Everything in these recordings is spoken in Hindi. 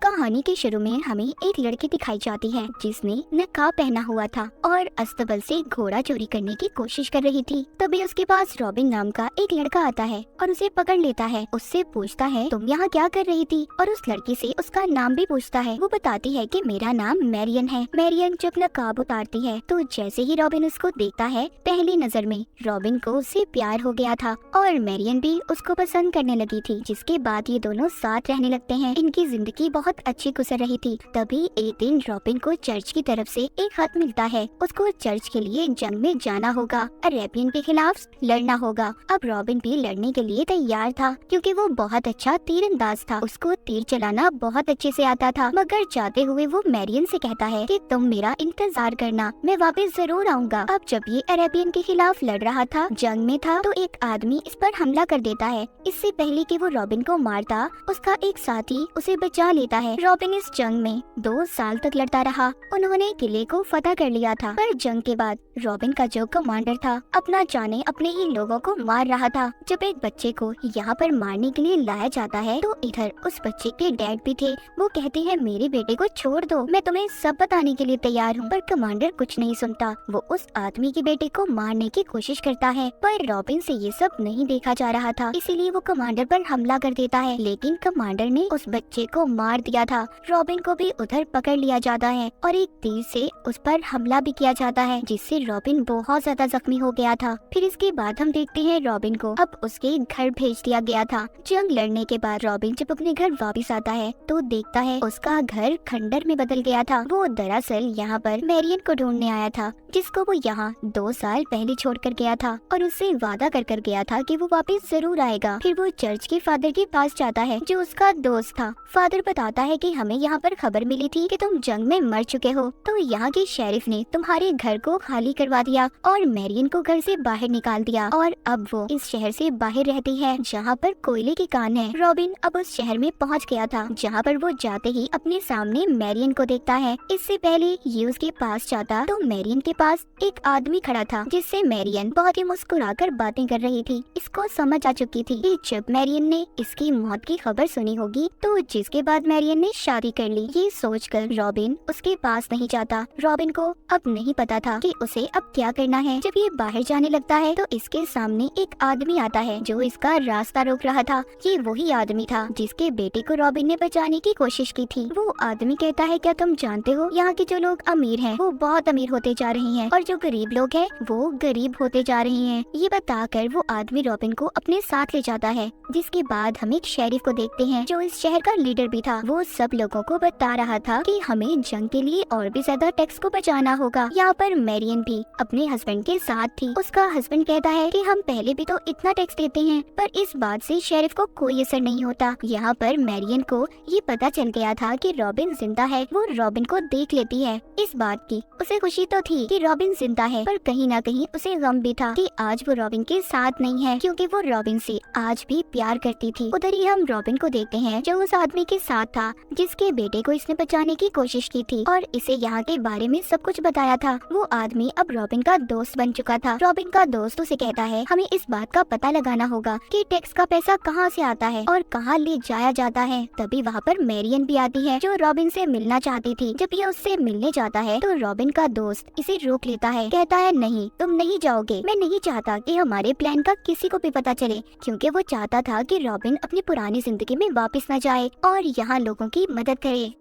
कहानी के शुरू में हमें एक लड़की दिखाई जाती है जिसने नकाब पहना हुआ था और अस्तबल से घोड़ा चोरी करने की कोशिश कर रही थी। तभी उसके पास रॉबिन नाम का एक लड़का आता है और उसे पकड़ लेता है। उससे पूछता है तुम यहाँ क्या कर रही थी, और उस लड़की से उसका नाम भी पूछता है। वो बताती है कि मेरा नाम मैरियन है। मैरियन जब नकाब उतारती है तो जैसे ही रॉबिन उसको देखता है, पहली नजर में रॉबिन को उससे प्यार हो गया था और मैरियन भी उसको पसंद करने लगी थी। जिसके बाद ये दोनों साथ रहने लगते हैं। इनकी जिंदगी बहुत अच्छी गुजर रही थी। तभी एक दिन रॉबिन को चर्च की तरफ से एक खत मिलता है। उसको चर्च के लिए जंग में जाना होगा, अरेबियन के खिलाफ लड़ना होगा। अब रॉबिन भी लड़ने के लिए तैयार था क्योंकि वो बहुत अच्छा तीरंदाज था। उसको तीर चलाना बहुत अच्छे से आता था। मगर जाते हुए वो मैरियन से कहता है कि तुम मेरा इंतजार करना, मैं वापस जरूर आऊंगा। अब जब ये अरेबियन के खिलाफ लड़ रहा था, जंग में था, तो एक आदमी इस पर हमला कर देता है। इससे पहले कि वो रॉबिन को मारता, उसका एक साथी उसे बचा लेता है। रॉबिन इस जंग में 2 साल तक लड़ता रहा। उन्होंने किले को फतह कर लिया था। पर जंग के बाद रॉबिन का जो कमांडर था, अपना जाने अपने ही लोगों को मार रहा था। जब एक बच्चे को यहाँ पर मारने के लिए लाया जाता है तो इधर उस बच्चे के डैड भी थे। वो कहते हैं मेरे बेटे को छोड़ दो, मैं तुम्हें सब बताने के लिए तैयार हूँ। पर कमांडर कुछ नहीं सुनता। वो उस आदमी के बेटे को मारने की कोशिश करता है, पर रॉबिन से ये सब नहीं देखा जा रहा था, इसीलिए वो कमांडर पर हमला कर देता है। लेकिन कमांडर ने उस बच्चे को मार दिया था। रॉबिन को भी उधर पकड़ लिया जाता है और एक तीर से उस पर हमला भी किया जाता है, जिससे रॉबिन बहुत ज्यादा जख्मी हो गया था। फिर इसके बाद हम देखते हैं रॉबिन को अब उसके घर भेज दिया गया था। जंग लड़ने के बाद रॉबिन जब अपने घर वापस आता है तो देखता है उसका घर खंडर में बदल गया था। वो दरअसल यहाँ पर मैरियन को ढूंढने आया था, जिसको वो यहाँ 2 साल पहले छोड़ कर गया था और उससे वादा कर गया था कि वो वापस जरूर आएगा। फिर वो चर्च के फादर के पास जाता है जो उसका दोस्त था। फादर बताता है कि हमें यहाँ पर खबर मिली थी कि तुम जंग में मर चुके हो, तो यहाँ के शेरिफ ने तुम्हारे घर को खाली करवा दिया और मैरियन को घर से बाहर निकाल दिया और अब वो इस शहर से बाहर रहती है जहाँ पर कोयले की कान है। रॉबिन अब उस शहर में पहुँच गया था जहाँ पर वो जाते ही अपने सामने मैरियन को देखता है। इससे पहले ये उसके पास जाता तो मैरियन के पास एक आदमी खड़ा था, जिससे मैरियन बहुत ही मुस्कुराकर बातें कर रही थी। इसको समझ आ चुकी थी कि जब मैरियन ने इसकी मौत की खबर सुनी होगी तो जिसके बाद मैरियन ने शादी कर ली। ये सोचकर रॉबिन उसके पास नहीं जाता। रॉबिन को अब नहीं पता था कि उसे अब क्या करना है। जब ये बाहर जाने लगता है तो इसके सामने एक आदमी आता है जो इसका रास्ता रोक रहा था। ये वही आदमी था जिसके बेटे को रॉबिन ने बचाने की कोशिश की थी। वो आदमी कहता है क्या तुम जानते हो यहाँ के जो लोग अमीर हैं वो बहुत अमीर होते जा रहे हैं और जो गरीब लोग हैं वो गरीब होते जा रहे हैं। ये बताकर वो आदमी रॉबिन को अपने साथ ले जाता है। जिसके बाद हम एक शेरिफ को देखते हैं जो इस शहर का लीडर भी था। वो सब लोगों को बता रहा था कि हमें जंग के लिए और भी ज्यादा टैक्स को बचाना होगा। यहाँ पर मैरियन भी अपने हस्बैंड के साथ थी। उसका हस्बैंड कहता है कि हम पहले भी तो इतना टैक्स देते हैं, पर इस बात से शेरिफ को कोई असर नहीं होता। यहाँ पर मैरियन को ये पता चल गया था कि रॉबिन जिंदा है। वो रॉबिन को देख लेती है। इस बात की उसे खुशी तो थी कि रॉबिन जिंदा है, पर कहीं ना कहीं उसे गम भी था कि आज वो रॉबिन के साथ नहीं है, क्योंकि वो रॉबिन से आज भी प्यार करती थी। उधर ही हम रॉबिन को देखते हैं जो उस आदमी के साथ था जिसके बेटे को इसने बचाने की कोशिश की थी और इसे यहाँ के बारे में सब कुछ बताया था। वो आदमी अब रॉबिन का दोस्त बन चुका था। रॉबिन का दोस्त उसे कहता है हमें इस बात का पता लगाना होगा कि टैक्स का पैसा कहाँ से आता है और कहाँ ले जाया जाता है। तभी वहाँ पर मैरियन भी आती है जो रॉबिन से मिलना चाहती थी। जब ये उससे मिलने जाता है तो रॉबिन का दोस्त इसे रोक लेता है। कहता है नहीं, तुम नहीं जाओगे। मैं नहीं चाहता कि हमारे प्लान का किसी को भी पता चले, क्योंकि वो चाहता था कि रॉबिन अपनी पुरानी जिंदगी में वापस न जाए और यहाँ लोगों की मदद करे।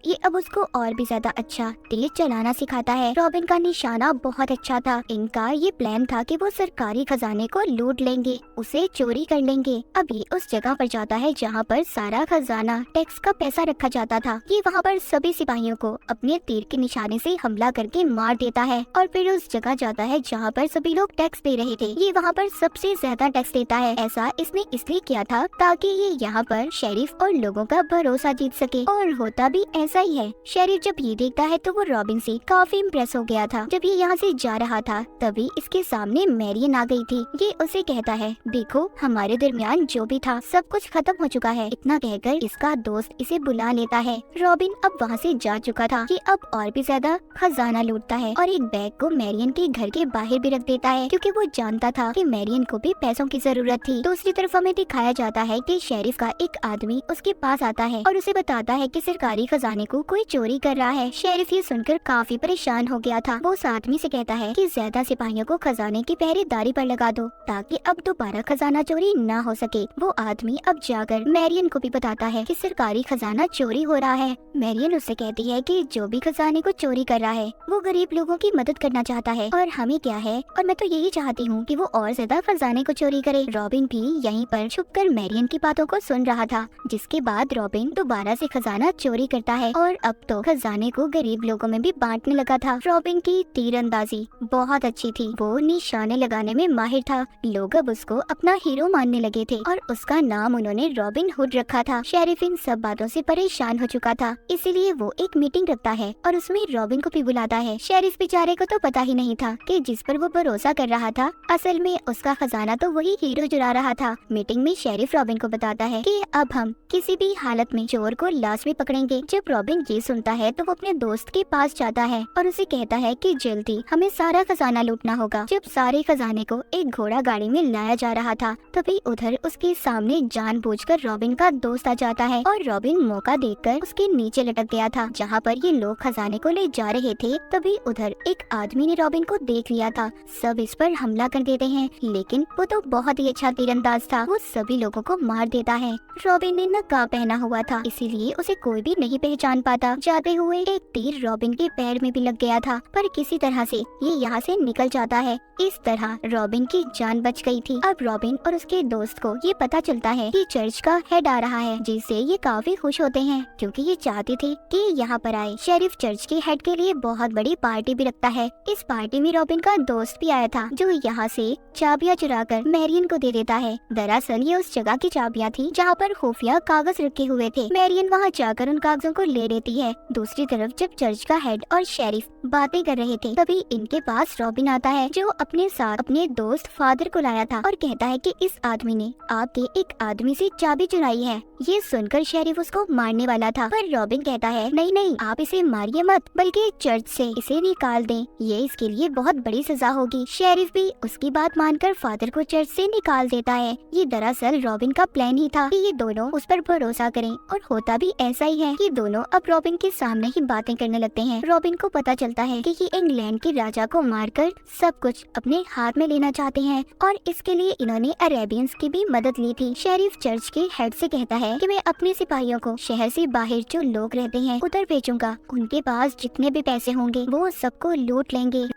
ये अब उसको और भी ज्यादा अच्छा तीर चलाना सिखाता है। रॉबिन का निशाना बहुत अच्छा था। इनका ये प्लान था कि वो सरकारी खजाने को लूट लेंगे, उसे चोरी कर लेंगे। अब ये उस जगह पर जाता है जहाँ पर सारा खजाना टैक्स का पैसा रखा जाता था। ये वहाँ पर सभी सिपाहियों को अपने तीर के निशाने से हमला करके मार देता है और फिर उस जगह जाता है जहाँ पर सभी लोग टैक्स दे रहे थे। ये वहाँ पर सबसे ज्यादा टैक्स देता है। ऐसा इसने इसलिए किया था ताकि ये यहाँ पर शेरिफ और लोगों का भरोसा जीत सके, और होता भी ऐसा ऐसा ही है। शेरिफ जब ये देखता है तो वो रॉबिन से काफी इम्प्रेस हो गया था। जब ये यहाँ से जा रहा था तभी इसके सामने मैरियन आ गई थी। ये उसे कहता है, देखो हमारे दरमियान जो भी था सब कुछ खत्म हो चुका है। इतना कहकर इसका दोस्त इसे बुला लेता है। रॉबिन अब वहाँ से जा चुका था कि अब और भी ज्यादा खजाना लूटता है और एक बैग को मैरियन के घर के बाहर भी रख देता है, क्योंकि वो जानता था कि मैरियन को भी पैसों की जरूरत थी। दूसरी तरफ हमें दिखाया जाता है कि शेरिफ का एक आदमी उसके पास आता है और उसे बताता है कि सरकारी खजाने को कोई चोरी कर रहा है। शेरिफ ये सुनकर काफी परेशान हो गया था। वो उस आदमी से कहता है कि ज्यादा सिपाहियों को खजाने की पहरेदारी पर लगा दो ताकि अब दोबारा खजाना चोरी न हो सके। वो आदमी अब जाकर मैरियन को भी बताता है कि सरकारी खजाना चोरी हो रहा है। मैरियन उससे कहती है कि जो भी खजाने को चोरी कर रहा है वो गरीब लोगों की मदद करना चाहता है और हमें क्या है, और मैं तो यही चाहती हूँ कि वो और ज्यादा खजाने को चोरी करे। रॉबिन भी यहीं पर छुपकर मैरियन की बातों को सुन रहा था, जिसके बाद रॉबिन दोबारा से खजाना चोरी करता है और अब तो खजाने को गरीब लोगों में भी बांटने लगा था। रॉबिन की तीरंदाजी बहुत अच्छी थी, वो निशाने लगाने में माहिर था। लोग अब उसको अपना हीरो मानने लगे थे और उसका नाम उन्होंने रॉबिन हुड रखा था। शेरिफ इन सब बातों से परेशान हो चुका था, इसीलिए वो एक मीटिंग रखता है और उसमें रॉबिन को भी बुलाता है। शेरिफ बेचारे को तो पता ही नहीं था कि जिस पर वो भरोसा कर रहा था असल में उसका खजाना तो वही हीरो चुरा रहा था। मीटिंग में शेरिफ रॉबिन को बताता है कि अब हम किसी भी हालत में चोर को लाश में पकड़ेंगे। जब रॉबिन ये सुनता है तो वो अपने दोस्त के पास जाता है और उसे कहता है कि जल्दी हमें सारा खजाना लूटना होगा। जब सारे खजाने को एक घोड़ा गाड़ी में लाया जा रहा था तभी उधर उसके सामने जानबूझकर रॉबिन का दोस्त आ जाता है और रॉबिन मौका देखकर उसके नीचे लटक गया था जहाँ पर ये लोग खजाने को ले जा रहे थे। तभी उधर एक आदमी ने रॉबिन को देख लिया था। सब इस पर हमला कर देते हैं, लेकिन वो तो बहुत ही अच्छा तीरंदाज था, वो सभी लोगों को मार देता है। रॉबिन ने नकाब पहना हुआ था, इसीलिए उसे कोई भी नहीं पहचान पाता। जाते हुए एक तीर रॉबिन के पैर में भी लग गया था, पर किसी तरह से ये यहाँ से निकल जाता है। इस तरह रॉबिन की जान बच गई थी। अब रॉबिन और उसके दोस्त को ये पता चलता है कि चर्च का हेड आ रहा है, जिससे ये काफी खुश होते हैं क्योंकि ये चाहते थे कि यहाँ पर आए। शेरिफ चर्च के हेड के लिए बहुत बड़ी पार्टी भी रखता है। इस पार्टी में रॉबिन का दोस्त भी आया था, जो यहाँ से चाबियाँ चुराकर मैरियन को दे देता है। दरअसल ये उस जगह की चाबियाँ थी जहाँ पर खुफिया कागज रखे हुए थे। मैरियन वहाँ जाकर उन कागजों को ले लेती है। दूसरी तरफ जब चर्च का हेड और शेरिफ बातें कर रहे थे तभी इनके पास रॉबिन आता है, जो अपने साथ अपने दोस्त फादर को लाया था और कहता है कि इस आदमी ने आपके एक आदमी से चाबी चुराई है। ये सुनकर शेरिफ उसको मारने वाला था, पर रॉबिन कहता है नहीं नहीं, आप इसे मारिए मत, बल्कि चर्च से इसे निकाल दें, ये इसके लिए बहुत बड़ी सजा होगी। शेरिफ भी उसकी बात मानकर फादर को चर्च से निकाल देता है। ये दरअसल रॉबिन का प्लान ही था कि ये दोनों उस पर भरोसा करें, और होता भी ऐसा ही है कि दोनों अब रॉबिन के सामने ही बातें करने लगते हैं। रॉबिन को पता चलता है कि ये इंग्लैंड के राजा को मारकर सब कुछ अपने हाथ में लेना चाहते हैं और इसके लिए इन्होंने अरेबियंस की भी मदद ली थी। शेरिफ चर्च के हेड से कहता है कि मैं अपने सिपाहियों को शहर से बाहर जो लोग रहते हैं उधर भेजूंगा, उनके पास जितने भी पैसे होंगे वो सबको लूट लेंगे।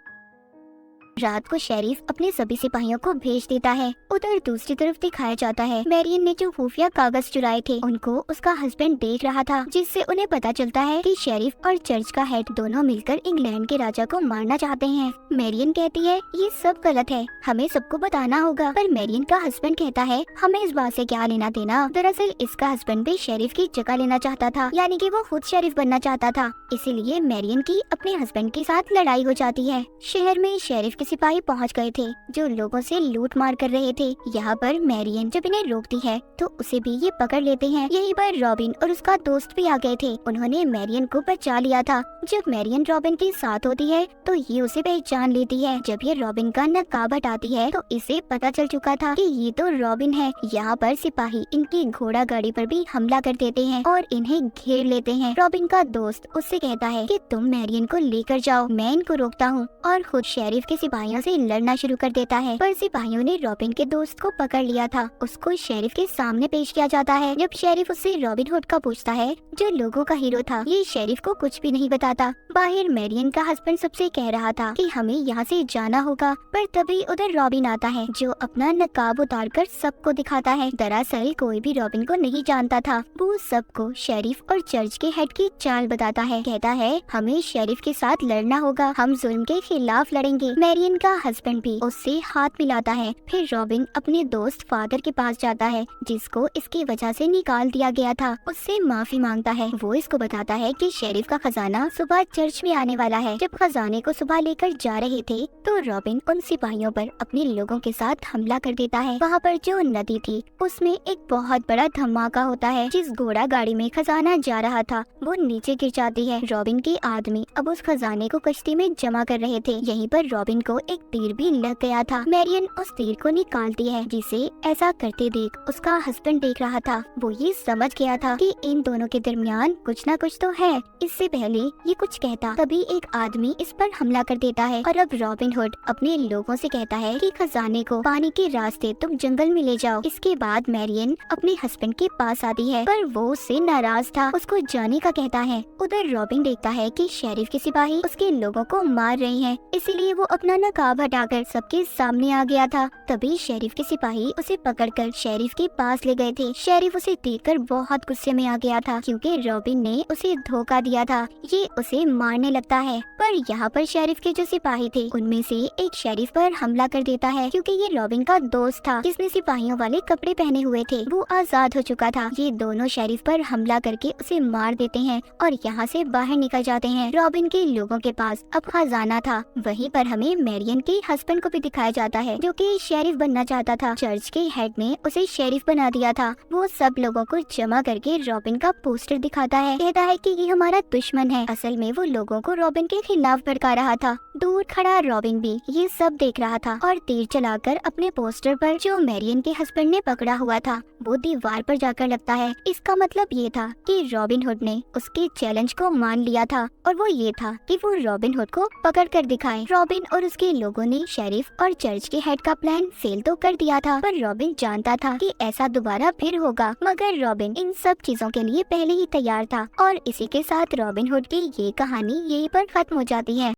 रात को शेरिफ अपने सभी सिपाहियों को भेज देता है। उधर दूसरी तरफ दिखाया जाता है मैरियन ने जो खुफिया कागज चुराए थे उनको उसका हस्बैंड देख रहा था, जिससे उन्हें पता चलता है कि शेरिफ और चर्च का हेड दोनों मिलकर इंग्लैंड के राजा को मारना चाहते हैं। मैरियन कहती है ये सब गलत है, हमें सबको बताना होगा, पर मैरियन का हस्बैंड कहता है हमें इस बात से क्या लेना देना। दरअसल इसका हस्बैंड भी शेरिफ की जगह लेना चाहता था, यानी कि वो खुद शेरिफ बनना चाहता था, इसीलिए मैरियन की अपने हस्बैंड के साथ लड़ाई हो जाती है। शहर में शेरिफ सिपाही पहुंच गए थे जो लोगों से लूट मार कर रहे थे। यहाँ पर मैरियन जब इन्हें रोकती है तो उसे भी ये पकड़ लेते हैं। यहीं पर रॉबिन और उसका दोस्त भी आ गए थे, उन्होंने मैरियन को बचा लिया था। जब मैरियन रॉबिन के साथ होती है तो ये उसे पहचान लेती है। जब ये रॉबिन का नकाब हटाती है तो इसे पता चल चुका था कि ये तो रॉबिन है। यहाँ पर सिपाही इनकी घोड़ा गाड़ी पर भी हमला कर देते हैं और इन्हें घेर लेते हैं। रॉबिन का दोस्त उससे कहता है कि तुम मैरियन को लेकर जाओ, मैं इनको रोकता हूँ, और खुद शेरिफ के सिपाहियों से लड़ना शुरू कर देता है। पर सिपाहियों ने रॉबिन के दोस्त को पकड़ लिया था, उसको शेरिफ के सामने पेश किया जाता है। जब शेरिफ उससे रॉबिन हुड का पूछता है जो लोगों का हीरो था, ये शेरिफ को कुछ भी नहीं बताता। बाहर मैरियन का हस्बैंड सबसे कह रहा था कि हमें यहाँ से जाना होगा, पर तभी उधर रॉबिन आता है जो अपना नकाब उतारकर सबको दिखाता है। दरअसल कोई भी रॉबिन को नहीं जानता था, वो सबको शेरिफ और चर्च के हेड की चाल बताता है। कहता है हमें शेरिफ के साथ लड़ना होगा, हम जुल्म के खिलाफ लड़ेंगे। मैरियन मैरियन का हस्बैंड भी उससे हाथ मिलाता है। फिर रॉबिन अपने दोस्त फादर के पास जाता है जिसको इसकी वजह से निकाल दिया गया था। उससे माफी मांगता है। वो इसको बताता है कि शेरिफ का खजाना सुबह चर्च में आने वाला है। जब खजाने को सुबह लेकर जा रहे थे तो रॉबिन उन सिपाहियों पर अपने लोगों के साथ हमला कर देता है। वहाँ पर जो नदी थी उसमें एक बहुत बड़ा धमाका होता है। जिस घोड़ा गाड़ी में खजाना जा रहा था वो नीचे गिर जाती है। रॉबिन के आदमी अब उस खजाने को कश्ती में जमा कर रहे थे। यहीं पर रॉबिन को एक तीर भी लग गया था। मैरियन उस तीर को निकालती है जिसे ऐसा करते देख उसका हस्बैंड देख रहा था। वो ये समझ गया था कि इन दोनों के दरमियान कुछ न कुछ तो है। इससे पहले ये कुछ कहता तभी एक आदमी इस पर हमला कर देता है और अब रॉबिन हुड अपने लोगों से कहता है कि खजाने को पानी के रास्ते तुम जंगल में ले जाओ। इसके बाद मैरियन अपने हस्बैंड के पास आती है पर वो उससे नाराज था, उसको जाने का कहता है। उधर रॉबिन देखता है कि शेरिफ के सिपाही उसके लोगों को मार रहे हैं, इसीलिए वो अपना नकाब हटाकर सबके सामने आ गया था। तभी शेरिफ के सिपाही उसे पकड़कर शेरिफ के पास ले गए थे। शेरिफ उसे देखकर बहुत गुस्से में आ गया था क्योंकि रॉबिन ने उसे धोखा दिया था। ये उसे मारने लगता है पर यहाँ पर शेरिफ के जो सिपाही थे उनमें से एक शेरिफ पर हमला कर देता है क्योंकि ये रॉबिन का दोस्त था जिसने सिपाहियों वाले कपड़े पहने हुए थे। वो आजाद हो चुका था। ये दोनों शेरिफ पर हमला करके उसे मार देते हैं और यहाँ से बाहर निकल जाते हैं। रॉबिन के लोगों के पास अब खजाना था। वहीं पर हमें मैरियन के हस्बैंड को भी दिखाया जाता है जो कि शेरिफ बनना चाहता था। चर्च के हेड ने उसे शेरिफ बना दिया था। वो सब लोगों को जमा करके रॉबिन का पोस्टर दिखाता है, कहता है कि ये हमारा दुश्मन है। असल में वो लोगों को रॉबिन के खिलाफ भड़का रहा था। दूर खड़ा रॉबिन भी ये सब देख रहा था और तीर चलाकर अपने पोस्टर पर जो मैरियन के हस्बैंड ने पकड़ा हुआ था वो दीवार पर जाकर लगता है। इसका मतलब ये था कि रॉबिन हुड ने उसके चैलेंज को मान लिया था और वो ये था कि वो रॉबिन हुड को पकड़ कर दिखाए। रॉबिन और उसके लोगों ने शेरिफ और चर्च के हेड का प्लान फेल तो कर दिया था पर रॉबिन जानता था कि ऐसा दोबारा फिर होगा, मगर रॉबिन इन सब चीजों के लिए पहले ही तैयार था। और इसी के साथ रॉबिन हुड की ये कहानी यहीं पर खत्म हो जाती है।